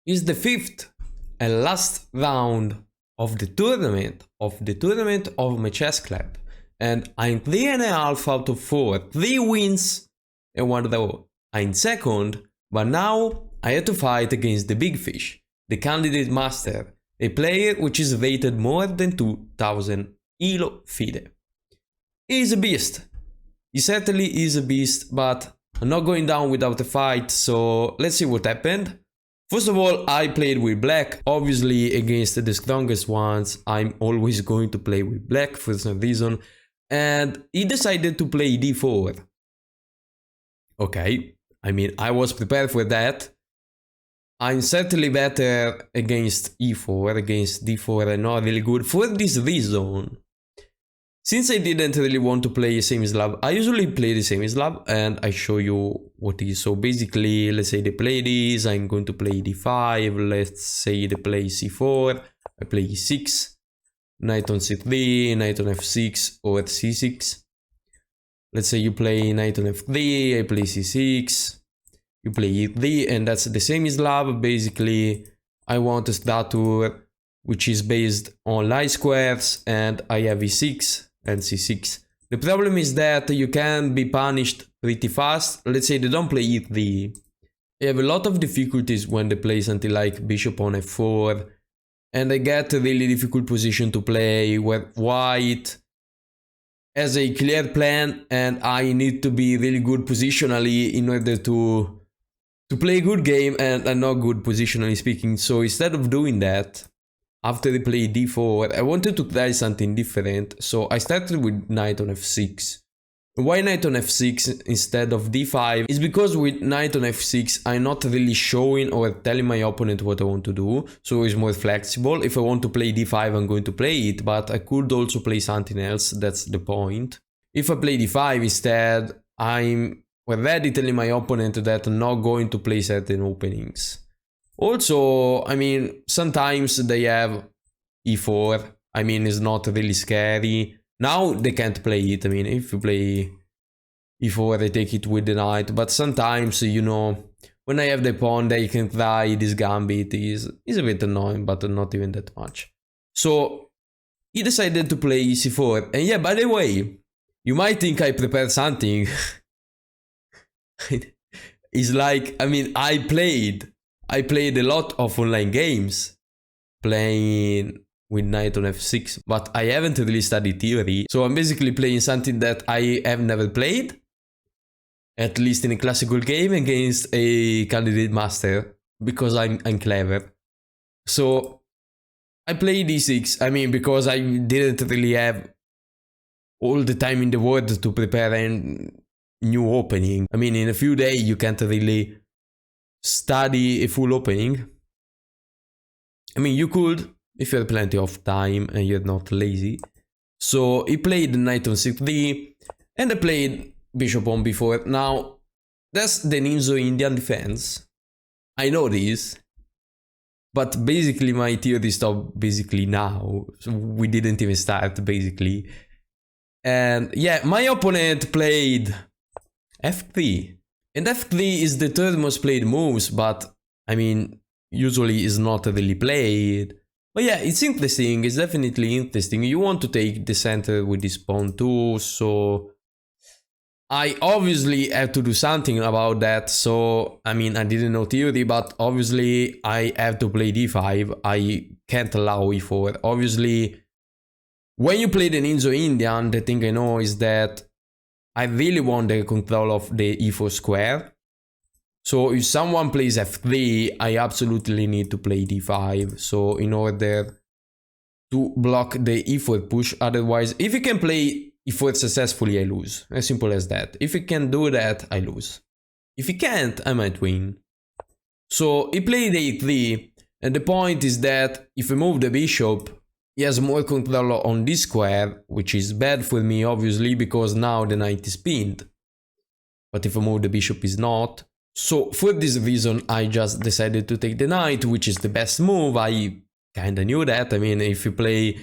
is the fifth and last round of the tournament of my chess club, and I'm 3.5 out of 4, 3 wins and 1 draw. I'm second, but now I have to fight against the big fish, the candidate master, a player which is rated more than 2000 Elo FIDE. He is a beast. He certainly is a beast, but I'm not going down without a fight, so let's see what happened. First of all, I played with black. Obviously, against the strongest ones, I'm always going to play with black for some reason. And he decided to play d4. Okay, I mean, I was prepared for that. I'm certainly better against e4, against d4, and not really good for this reason. Since I didn't really want to play semi-slab, I usually play the semi-slab, and I show you what is. So basically, let's say they play this, I'm going to play d5, let's say they play c4, I play e6, knight on c3, knight on f6 or c6. Let's say you play knight on f3, I play c6, you play e3, and that's the semi-slab. Basically, I want a stature which is based on light squares, and I have e6 and c6. The problem is that you can be punished pretty fast. Let's say they don't play e3. I have a lot of difficulties when they play something like bishop on f4, and I get a really difficult position to play where white has a clear plan and I need to be really good positionally in order to play a good game, and I'm not good positionally speaking. So instead of doing that, after they play d4, I wanted to try something different, so I started with knight on f6. Why knight on f6 instead of d5 is because with knight on f6 I'm not really showing or telling my opponent what I want to do, so it's more flexible. If I want to play d5 I'm going to play it, but I could also play something else, that's the point. If I play d5 instead, I'm already telling my opponent that I'm not going to play certain openings. Also, I mean, sometimes they have e4, I mean, it's not really scary. Now they can't play it, I mean, if you play e4, they take it with the knight, but sometimes, you know, when I have the pawn, they can try this gambit, is a bit annoying, but not even that much. So, he decided to play c4, and yeah, by the way, you might think I prepared something. It's like, I mean, I played a lot of online games playing with knight on f6, but I haven't really studied theory, so I'm basically playing something that I have never played, at least in a classical game, against a candidate master, because I'm clever. So I played d6, I mean, because I didn't really have all the time in the world to prepare a new opening. I mean, in a few days you can't really study a full opening. I mean, you could if you have plenty of time and you're not lazy. So he played knight on c3 and I played bishop on b4. Now that's the Ninja Indian defense. I know this, but basically my theory stopped basically now. So we didn't even start basically. And yeah, my opponent played f3. And f3 is the third most played moves, but I mean, usually is not really played. But yeah, it's interesting, it's definitely interesting. You want to take the center with this pawn too, so I obviously have to do something about that. So, I mean, I didn't know theory, but obviously I have to play d5. I can't allow e4. Obviously, when you play the Ninja Indian, the thing I know is that I really want the control of the e4 square. So if someone plays f3, I absolutely need to play d5. So in order to block the e4 push, otherwise, if you can play e4 successfully, I lose. As simple as that. If you can do that, I lose. If you can't, I might win. So he played a3, and the point is that if I move the bishop, he has more control on this square, which is bad for me, obviously, because now the knight is pinned. But if I move the bishop, is not. So for this reason, I just decided to take the knight, which is the best move. I kinda knew that. I mean, if you play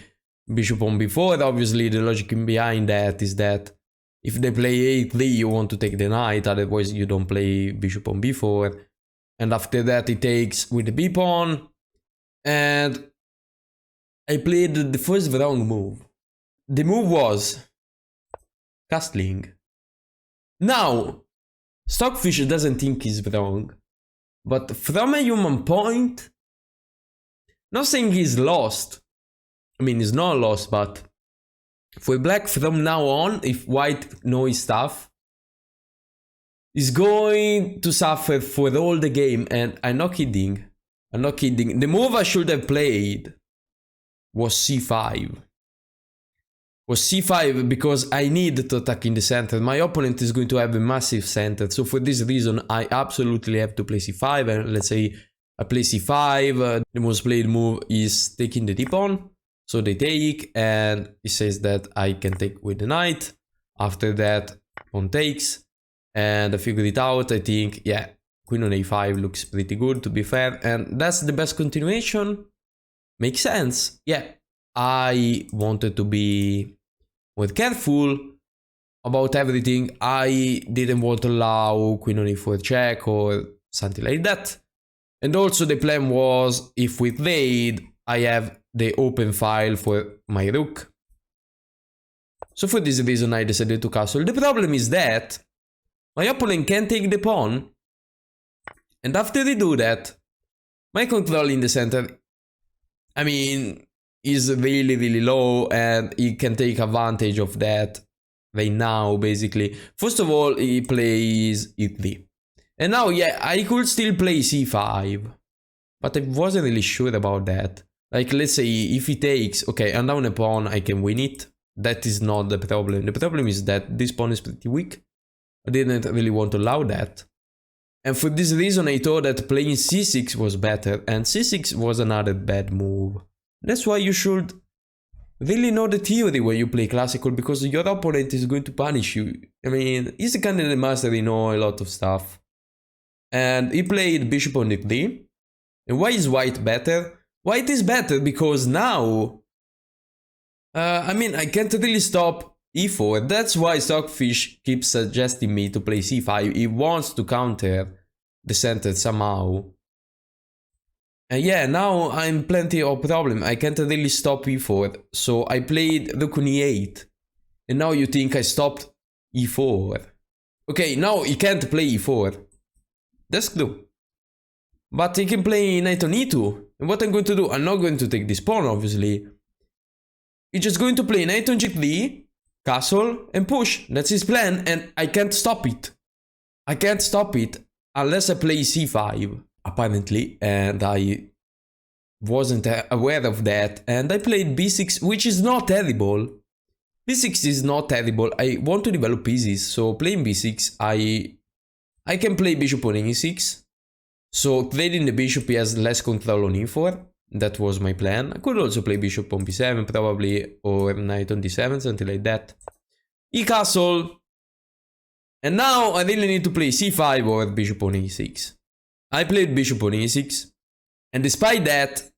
bishop on b4, obviously the logic behind that is that if they play a3, you want to take the knight, otherwise you don't play bishop on b4. And after that he takes with the b-pawn. And I played the first wrong move. The move was castling. Now, Stockfish doesn't think he's wrong. But from a human point, not saying he's lost. I mean, he's not lost, but for black from now on, if white knows stuff, he's going to suffer for all the game. And I'm not kidding. I'm not kidding. The move I should have played was c5. Was c5 because I need to attack in the center. My opponent is going to have a massive center. So for this reason, I absolutely have to play c5. And let's say I play c5. The most played move is taking the d-pawn. So they take, and he says that I can take with the knight. After that, pawn takes. And I figured it out. I think, yeah, queen on a5 looks pretty good, to be fair. And that's the best continuation. Makes sense. Yeah, I wanted to be more careful about everything. I didn't want to allow queen on e4 check or something like that. And also the plan was, if we trade, I have the open file for my rook. So for this reason I decided to castle. The problem is that my opponent can take the pawn. And after they do that, my control in the center, I mean, is really, really low, and he can take advantage of that right now, basically. First of all, he plays e3. And now, yeah, I could still play c5, but I wasn't really sure about that. Like, let's say if he takes, okay, I'm down a pawn, I can win it. That is not the problem. The problem is that this pawn is pretty weak. I didn't really want to allow that. And for this reason, I thought that playing c6 was better, and c6 was another bad move. That's why you should really know the theory when you play classical, because your opponent is going to punish you. I mean, he's the kind of the master, he knows a lot of stuff. And he played bishop on d3. And why is white better? White is better because now, I mean, I can't really stop e4. That's why Stockfish keeps suggesting me to play c5. He wants to counter the center somehow. And yeah, now I'm plenty of problem. I can't really stop e4. So I played rook on e8. And now you think I stopped e4. Okay, now he can't play e4. That's true. But he can play knight on e2. And what I'm going to do, I'm not going to take this pawn, obviously. He's just going to play knight on g3, castle, and push. That's his plan, and I can't stop it. I can't stop it unless I play c5, apparently, and I wasn't aware of that. And I played b6, which is not terrible. b6 is not terrible. I want to develop pieces, so playing b6, I can play bishop on e6. So trading the bishop, he has less control on e4. That was my plan. I could also play bishop on b7 probably, or knight on d7, something like that. He castle. And now I really need to play c5 or bishop on e6. I played bishop on e6. And despite that,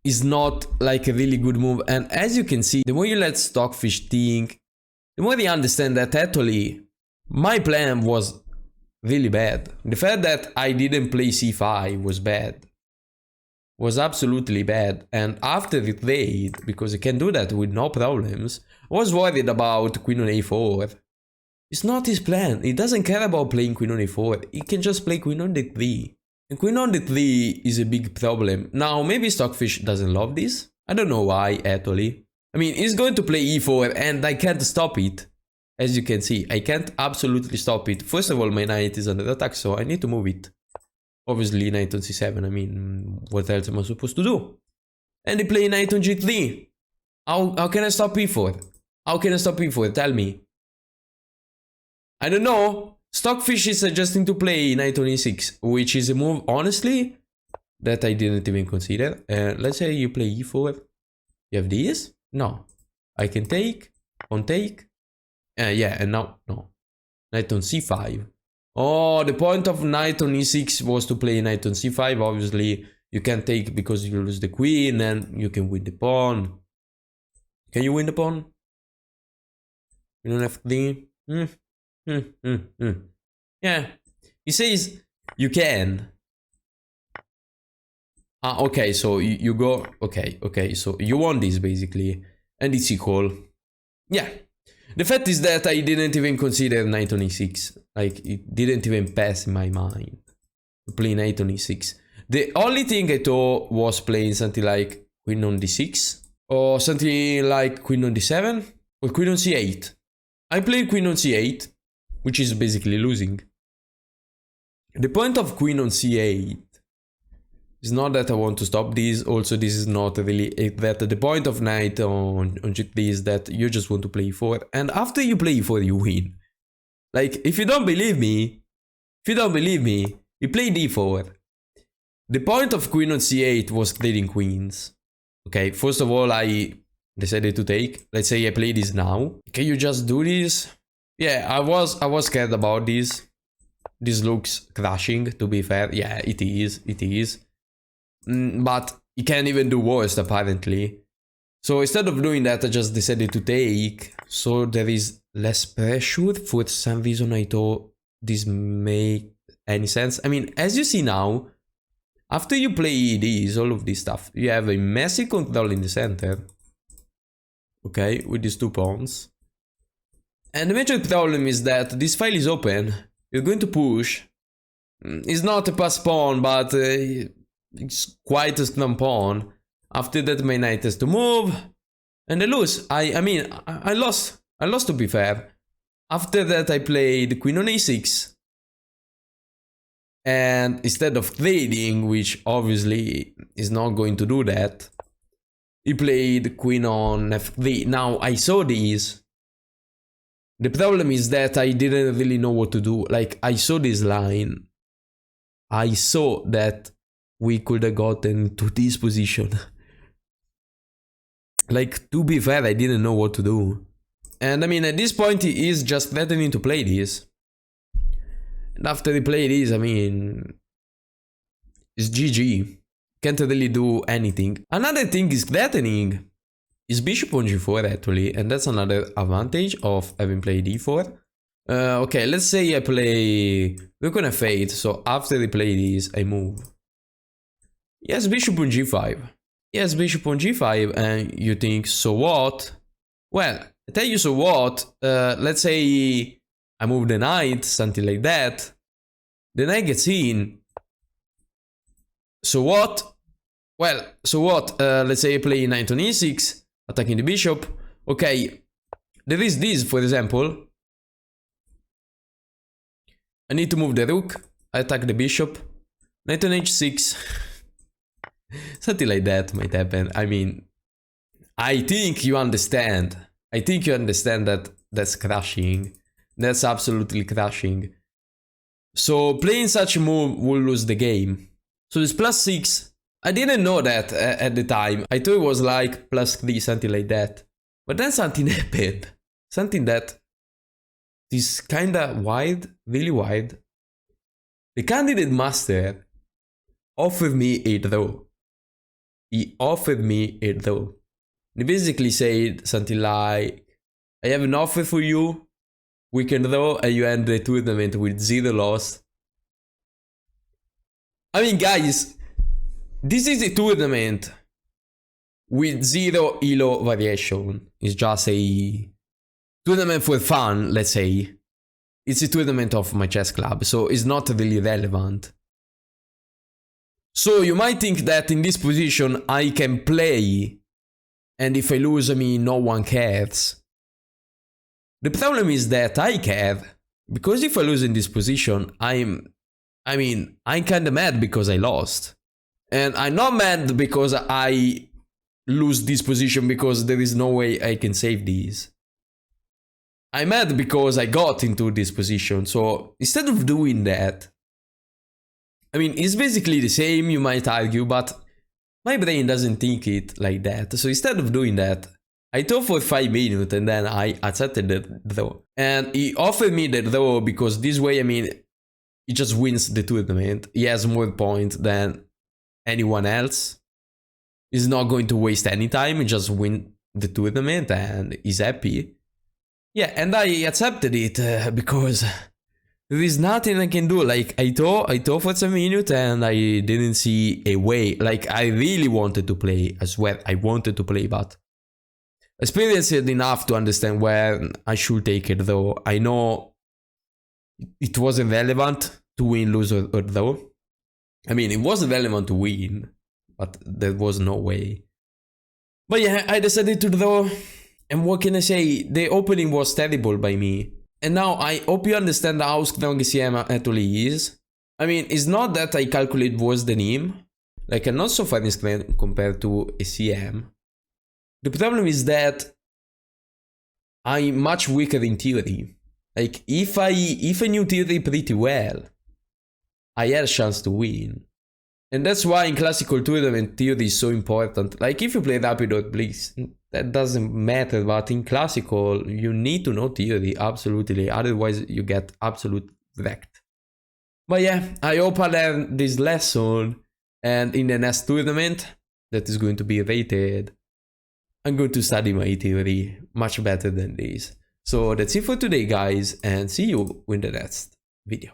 it's not like a really good move. And as you can see, the more you let Stockfish think, the more they understand that actually my plan was really bad. The fact that I didn't play c5 was bad. Was absolutely bad. And after the trade, because he can do that with no problems, I was worried about queen on a4. It's not his plan. He doesn't care about playing queen on a4. He can just play queen on d3. And queen on d3 is a big problem. Now, maybe Stockfish doesn't love this. I don't know why, actually. I mean, he's going to play e4 and I can't stop it. As you can see, I can't absolutely stop it. First of all, my knight is under attack, so I need to move it. Obviously, knight on c7, I mean, what else am I supposed to do? And they play knight on g3. How can I stop e4? How can I stop e4? Tell me. I don't know. Stockfish is suggesting to play knight on e6, which is a move, honestly, that I didn't even consider. Let's say you play e4. You have this? No. I can take, on take. Yeah, and now, no. Knight on c5. Oh, the point of knight on e6 was to play knight on c5. Obviously, you can't take because you lose the queen and you can win the pawn. Can you win the pawn? You don't have the... Yeah. He says you can. Ah, okay, so you go... Okay, so you won this, basically. And it's equal. Yeah. The fact is that I didn't even consider knight on e6. Like, it didn't even pass in my mind to play knight on e6. The only thing I thought was playing something like queen on d6. Or something like queen on d7. Or queen on c8. I played queen on c8, which is basically losing. The point of queen on c8 is not that I want to stop this. Also, this is not really that. The point of knight on g3 is that you just want to play e4. And after you play e4, you win. Like, if you don't believe me, you play d4. The point of queen on c8 was trading queens. Okay, first of all, I decided to take. Let's say I play this now. Can you just do this? Yeah, I was scared about this. This looks crashing, to be fair. Yeah, it is. But it can't even do worse, apparently. So instead of doing that, I just decided to take. So there is less pressure. For some reason, I thought this make any sense. I mean, as you see now, after you play these, all of this stuff, you have a massive control in the center. Okay, with these 2 pawns. And the major problem is that this file is open. You're going to push. It's not a pass pawn, but it's quite a strong pawn. After that, my knight has to move. And I lose. I mean, I lost. I lost, to be fair. After that, I played queen on a6. And instead of trading, which obviously is not going to do that, he played queen on f3. Now, I saw these. The problem is that I didn't really know what to do. Like, I saw this line. I saw that we could have gotten to this position. Like, to be fair, I didn't know what to do. And I mean, at this point, he is just threatening to play this. And after he played this, I mean, it's GG. Can't really do anything. Another thing is threatening. Is bishop on g4 actually, and that's another advantage of having played d4. Okay, let's say I play rook on f8, so after they play this, I move. Yes, bishop on g5. Yes, bishop on g5, and you think, so what? Well, I tell you so what, let's say I move the knight, something like that. The knight gets in. So what? Well, so what? Let's say I play knight on e6. Attacking the bishop. Okay, there is this, for example. I need to move the rook. I attack the bishop. Knight on h6. Something like that might happen. I mean, I think you understand. I think you understand that that's crashing. That's absolutely crashing. So playing such a move will lose the game. So it's +6. I didn't know that at the time. I thought it was like +3, something like that. But then something happened. Something that is kinda wide, really wide. The candidate master offered me a draw. He offered me a draw. He basically said something like, I have an offer for you. We can draw and you end the tournament with 0 loss. I mean, guys, this is a tournament with 0 elo variation. It's just a tournament for fun, let's say. It's a tournament of my chess club, so it's not really relevant. So you might think that in this position I can play, and if I lose, I mean, no one cares. The problem is that I care, because if I lose in this position, I'm kinda mad because I lost. And I'm not mad because I lose this position because there is no way I can save these. I'm mad because I got into this position. So instead of doing that, I mean, it's basically the same, you might argue, but my brain doesn't think it like that. So instead of doing that, I thought for 5 minutes and then I accepted the draw. And he offered me the draw because this way, I mean, he just wins the tournament. He has more points than anyone else. He's not going to waste any time. He just win the tournament and he's happy. Yeah, and I accepted it because there is nothing I can do. Like, I thought for some minute and I didn't see a way. Like, I really wanted to play, I swear, I wanted to play, but experienced enough to understand where I should take it, though. I know it wasn't relevant to win, lose, or draw. I mean, it wasn't relevant to win, but there was no way. But yeah, I decided to draw. And what can I say? The opening was terrible by me. And now I hope you understand how strong CM actually is. I mean, it's not that I calculate worse than him. Like, I'm not so far in strength compared to a CM. The problem is that I'm much weaker in theory. Like, if I knew theory pretty well, I had a chance to win. And that's why in classical tournament, theory is so important. Like, if you play rapid or blitz, that doesn't matter, but in classical, you need to know theory, absolutely. Otherwise, you get absolute wrecked. But yeah, I hope I learned this lesson. And in the next tournament, that is going to be rated, I'm going to study my theory much better than this. So that's it for today, guys, and see you in the next video.